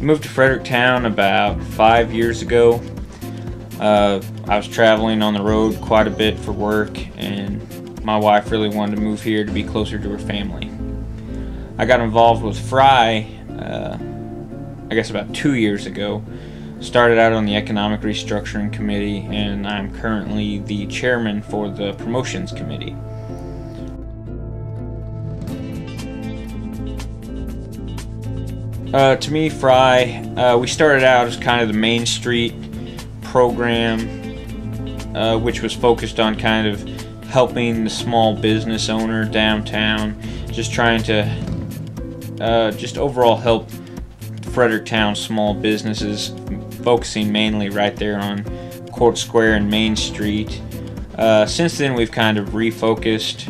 Moved to Fredericktown about 5 years ago. I was traveling on the road quite a bit for work, and my wife really wanted to move here to be closer to her family. I got involved with Fry, I guess about 2 years ago. Started out on the Economic Restructuring Committee, and I'm currently the chairman for the Promotions Committee. To me, Fry, we started out as kind of the Main Street program, which was focused on kind of helping the small business owner downtown, just trying to just overall help Fredericktown small businesses, focusing mainly right there on Court Square and Main Street. Since then, we've kind of refocused.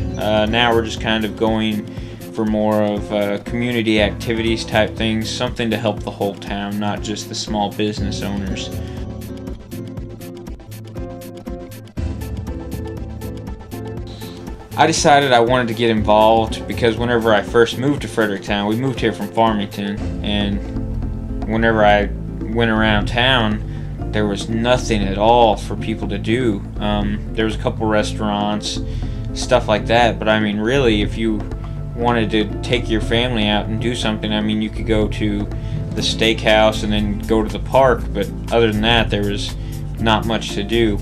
Now we're just kind of going for more of community activities type things, something to help the whole town, not just the small business owners. I decided I wanted to get involved because whenever I first moved to Fredericktown, we moved here from Farmington, and whenever I went around town, there was nothing at all for people to do. There was a couple restaurants, stuff like that, but I mean, really, if you wanted to take your family out and do something, I mean, you could go to the steakhouse and then go to the park, but other than that, there was not much to do.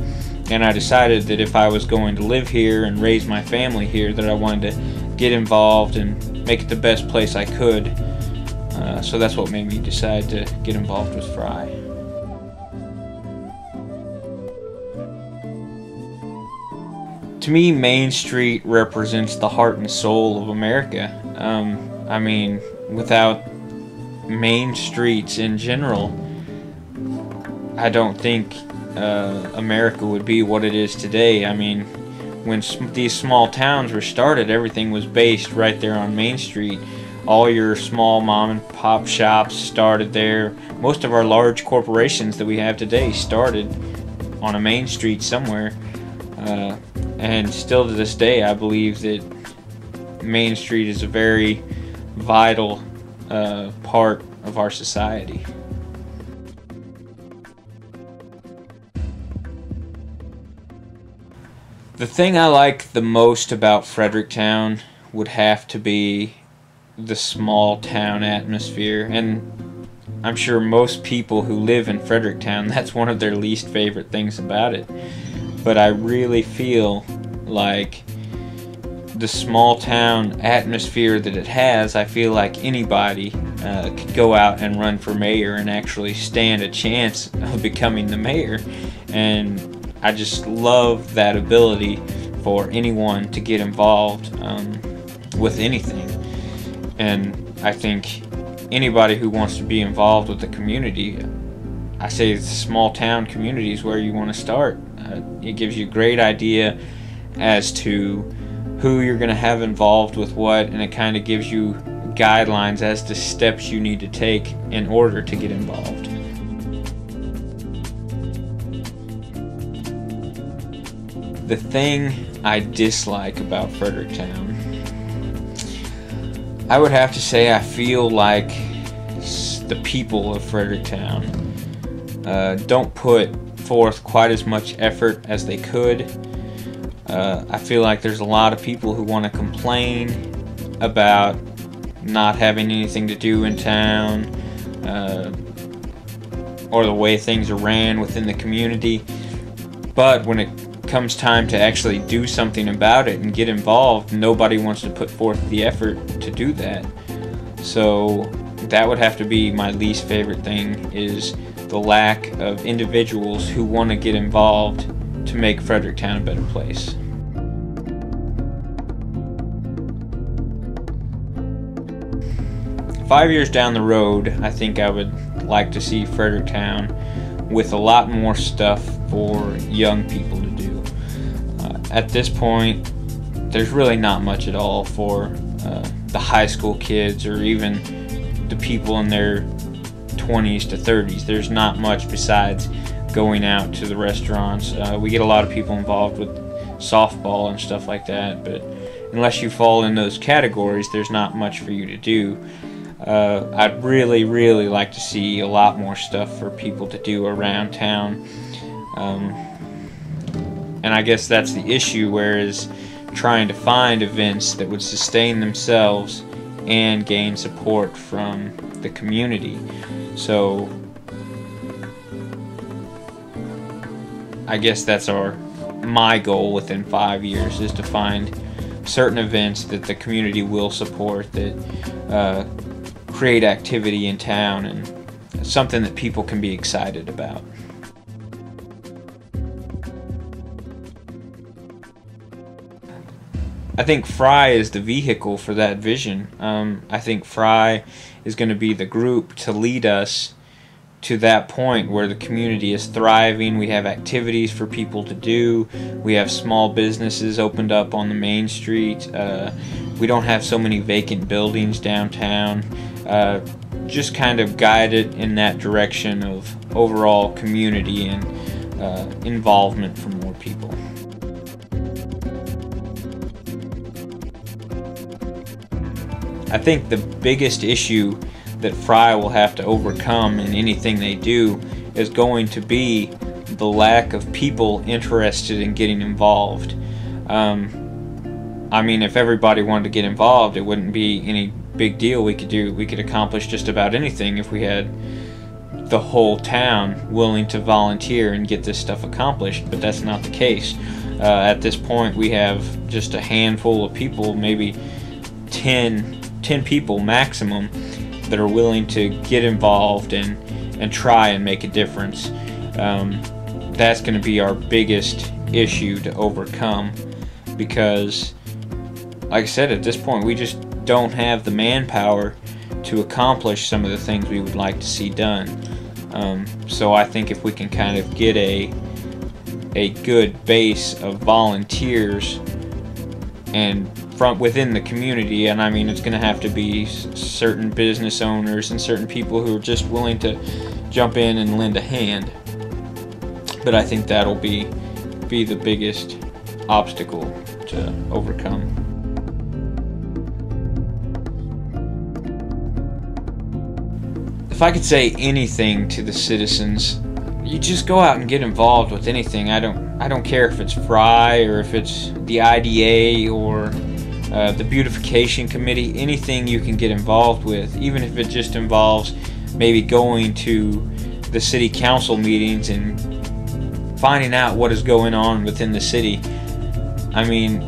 And I decided that if I was going to live here and raise my family here, that I wanted to get involved and make it the best place I could. So that's what made me decide to get involved with Fry. To me, Main Street represents the heart and soul of America. I mean, without main streets in general, I don't think America would be what it is today. I mean, when these small towns were started, everything was based right there on Main Street. All your small mom and pop shops started there. Most of our large corporations that we have today started on a main street somewhere. And still to this day, I believe that Main Street is a very vital part of our society. The thing I like the most about Fredericktown would have to be the small town atmosphere, and I'm sure most people who live in Fredericktown, that's one of their least favorite things about it. But I really feel like the small town atmosphere that it has, I feel like anybody could go out and run for mayor and actually stand a chance of becoming the mayor. And I just love that ability for anyone to get involved with anything. And I think anybody who wants to be involved with the community, I say the small town community is where you want to start. It gives you a great idea as to who you're going to have involved with what, and it kind of gives you guidelines as to steps you need to take in order to get involved. The thing I dislike about Fredericktown, I would have to say I feel like the people of Fredericktown don't put forth quite as much effort as they could. I feel like there's a lot of people who want to complain about not having anything to do in town, or the way things are ran within the community, but when it comes time to actually do something about it and get involved, nobody wants to put forth the effort to do that. So that would have to be my least favorite thing, is the lack of individuals who want to get involved to make Fredericktown a better place. Five years down the road, I think I would like to see Fredericktown with a lot more stuff for young people to do. At this point, there's really not much at all for the high school kids or even the people in their 20s to 30s. There's not much besides going out to the restaurants. We get a lot of people involved with softball and stuff like that, but unless you fall in those categories, there's not much for you to do. I'd really like to see a lot more stuff for people to do around town. And I guess that's the issue, whereas trying to find events that would sustain themselves and gain support from the community. So I guess that's my goal within 5 years, is to find certain events that the community will support, that create activity in town, and something that people can be excited about. I think Fry is the vehicle for that vision. I think Fry is going to be the group to lead us to that point where the community is thriving. We have activities for people to do. We have small businesses opened up on the main street. We don't have so many vacant buildings downtown. Just kind of guide it in that direction of overall community and involvement for more people. I think the biggest issue that Fry will have to overcome in anything they do is going to be the lack of people interested in getting involved. I mean, if everybody wanted to get involved, it wouldn't be any big deal. We could accomplish just about anything if we had the whole town willing to volunteer and get this stuff accomplished, but that's not the case. At this point, we have just a handful of people, maybe 10 people maximum, that are willing to get involved and try and make a difference. That's going to be our biggest issue to overcome, because, like I said, at this point we just don't have the manpower to accomplish some of the things we would like to see done. So I think if we can kind of get a good base of volunteers and from within the community, and I mean, it's going to have to be certain business owners and certain people who are just willing to jump in and lend a hand. But I think that'll be the biggest obstacle to overcome. If I could say anything to the citizens, you just go out and get involved with anything. I don't care if it's Fry or if it's the IDA or the beautification committee. Anything you can get involved with, even if it just involves maybe going to the city council meetings and finding out what is going on within the city. I mean,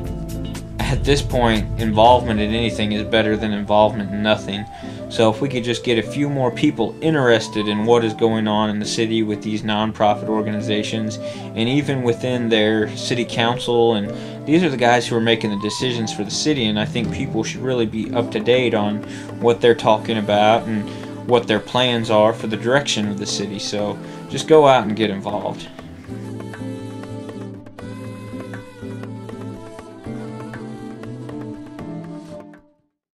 at this point, involvement in anything is better than involvement in nothing. So if we could just get a few more people interested in what is going on in the city with these nonprofit organizations, and even within their city council, and these are the guys who are making the decisions for the city, and I think people should really be up to date on what they're talking about and what their plans are for the direction of the city. So just go out and get involved.